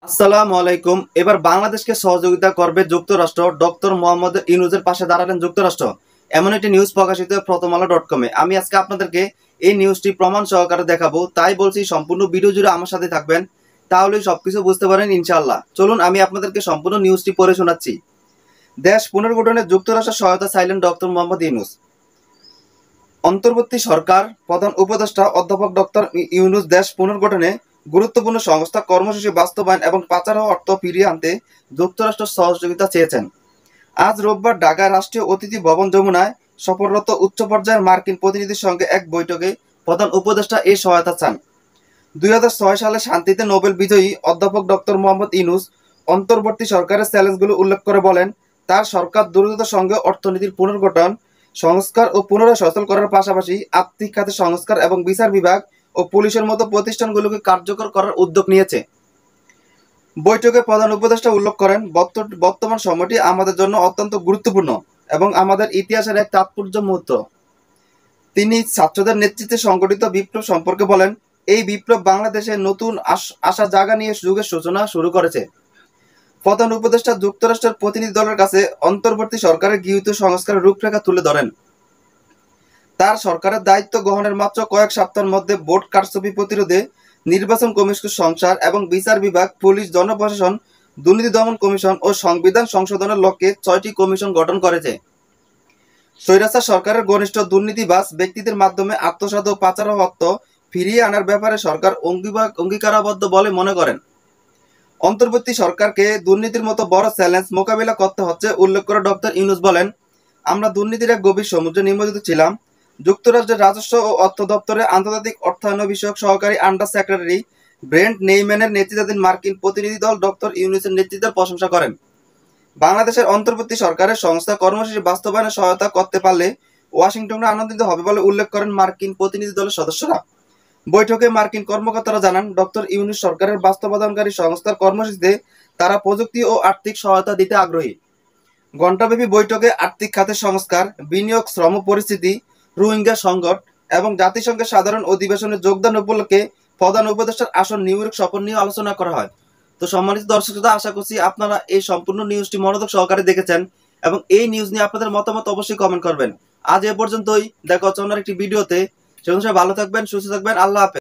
আসসালামু আলাইকুম। এবার বাংলাদেশকে সহযোগিতা করবে যুক্তরাষ্ট্র। ডক্টর মোহাম্মদ ইউনূসের পাশে দাঁড়ালেন যুক্তরাষ্ট্র। এমন একটি নিউজ প্রকাশিত প্রথম আলো .com-এ। আমি আজকে আপনাদেরকে এই নিউজটি প্রমাণ সহকারে দেখাবো। তাই বলছি সম্পূর্ণ ভিডিও জুড়ে আমার সাথে থাকবেন, তাহলেই সবকিছু বুঝতে পারেন ইনশাআল্লাহ। চলুন আমি আপনাদেরকে সম্পূর্ণ নিউজটি পড়ে শোনাচ্ছি। দেশ পুনর্গঠনে যুক্তরাষ্ট্রের সহায়তা চাইলেন ডক্টর মোহাম্মদ ইউনূস। অন্তর্বর্তী সরকার প্রধান উপদেষ্টা অধ্যাপক ডক্টর ইউনূস দেশ পুনর্গঠনে গুরুত্বপূর্ণ সংস্থা কর্মসূচি বাস্তবায়ন এবং পাচার হওয়া অর্থ ফিরিয়ে আনতে যুক্তরাষ্ট্রের সহযোগিতা চেয়েছেন। আজ রোববার ঢাকায় রাষ্ট্রীয় অতিথি ভবন যমুনায় সফররত উচ্চ পর্যায়ের মার্কিন প্রতিনিধির সঙ্গে এক বৈঠকে প্রধান উপদেষ্টা এই সহায়তা চান। 2006 সালে শান্তিতে নোবেল বিজয়ী অধ্যাপক ডক্টর মোহাম্মদ ইউনূস অন্তর্বর্তী সরকারের চ্যালেঞ্জগুলো উল্লেখ করে বলেন, তার সরকার দ্রুততার সঙ্গে অর্থনীতির পুনর্গঠন, সংস্কার ও পুনরায় সচল করার পাশাপাশি আর্থিক খাতে সংস্কার এবং বিচার বিভাগ ও পুলিশের মতো প্রতিষ্ঠানগুলোকে কার্যকর করার উদ্যোগ নিয়েছে। বৈঠকে প্রধান উপদেষ্টা উল্লেখ করেন, বর্তমান সময়টি আমাদের জন্য অত্যন্ত গুরুত্বপূর্ণ এবং আমাদের ইতিহাসের এক তাৎপর্য মুহূর্ত। তিনি ছাত্রদের নেতৃত্বে সংগঠিত বিপ্লব সম্পর্কে বলেন, এই বিপ্লব বাংলাদেশে নতুন আশা জাগা নিয়ে যুগের সূচনা শুরু করেছে। প্রধান উপদেষ্টা যুক্তরাষ্ট্রের প্রতিনিধি দলের কাছে অন্তর্বর্তী সরকারের গৃহীত সংস্কারের রূপরেখা তুলে ধরেন। তার সরকারের দায়িত্ব গ্রহণের মাত্র কয়েক সপ্তাহের মধ্যে ভোট কারচুপি প্রতিরোধে নির্বাচন কমিশন সংস্কার এবং বিচার বিভাগ, পুলিশ, জনপ্রশাসন, দুর্নীতি দমন কমিশন ও সংবিধান সংশোধনের লক্ষ্যে 6টি কমিশন গঠন করেছে। স্বৈরাচার সরকারের ঘনিষ্ঠ দুর্নীতিবাজ ব্যক্তিদের মাধ্যমে আত্মসাৎ ও পাচার অর্থ ফিরিয়ে আনার ব্যাপারে সরকার অঙ্গীকারাবদ্ধ বলে মনে করেন। অন্তর্বর্তী সরকারকে দুর্নীতির মতো বড় চ্যালেঞ্জ মোকাবিলা করতে হচ্ছে উল্লেখ করে ডক্টর ইউনূস বলেন, আমরা দুর্নীতির এক গভীর সমুদ্রে নিমজ্জিত ছিলাম। যুক্তরাষ্ট্রের রাজস্ব ও অর্থ দপ্তরের আন্তর্জাতিক অর্থায়ন বিষয়ক সহকারী আন্ডার সেক্রেটারি ব্রেন্ট নেইম্যানের নেতৃত্বাধীন মার্কিন প্রতিনিধি দল ডক্টর ইউনূসের নেতৃত্বের প্রশংসা করেন। বাংলাদেশের অন্তর্বর্তী সরকারের সংস্থা কর্মসূচি বাস্তবায়নে সহায়তা করতে পারলে ওয়াশিংটনে আনন্দিত হবে বলে উল্লেখ করেন মার্কিন প্রতিনিধি দলের সদস্যরা। বৈঠকে মার্কিন কর্মকর্তারা জানান, ডক্টর ইউনূস সরকারের বাস্তবায়নকারী সংস্থার কর্মসূচিতে তারা প্রযুক্তি ও আর্থিক সহায়তা দিতে আগ্রহী। ঘণ্টাব্যাপী বৈঠকে আর্থিক খাতের সংস্কার, বিনিয়োগ, শ্রম পরিস্থিতি, রোহিঙ্গা সংকট এবং জাতিসংঘের সাধারণ অধিবেশনে যোগদান উপলক্ষে প্রধান উপদেষ্টার আসন নিউ ইয়র্ক সফর নিয়ে আলোচনা করা হয়। তো সম্মানিত দর্শক শ্রোতা, আশা করছি আপনারা এই সম্পূর্ণ নিউজটি মনোযোগ সহকারে দেখেছেন এবং এই নিউজ নিয়ে আপনাদের মতামত অবশ্যই কমেন্ট করবেন। আজ এ পর্যন্তই, দেখা হচ্ছে অন্য একটি ভিডিওতে। সেজন্য ভালো থাকবেন, সুস্থ থাকবেন। আল্লাহ হাফেজ।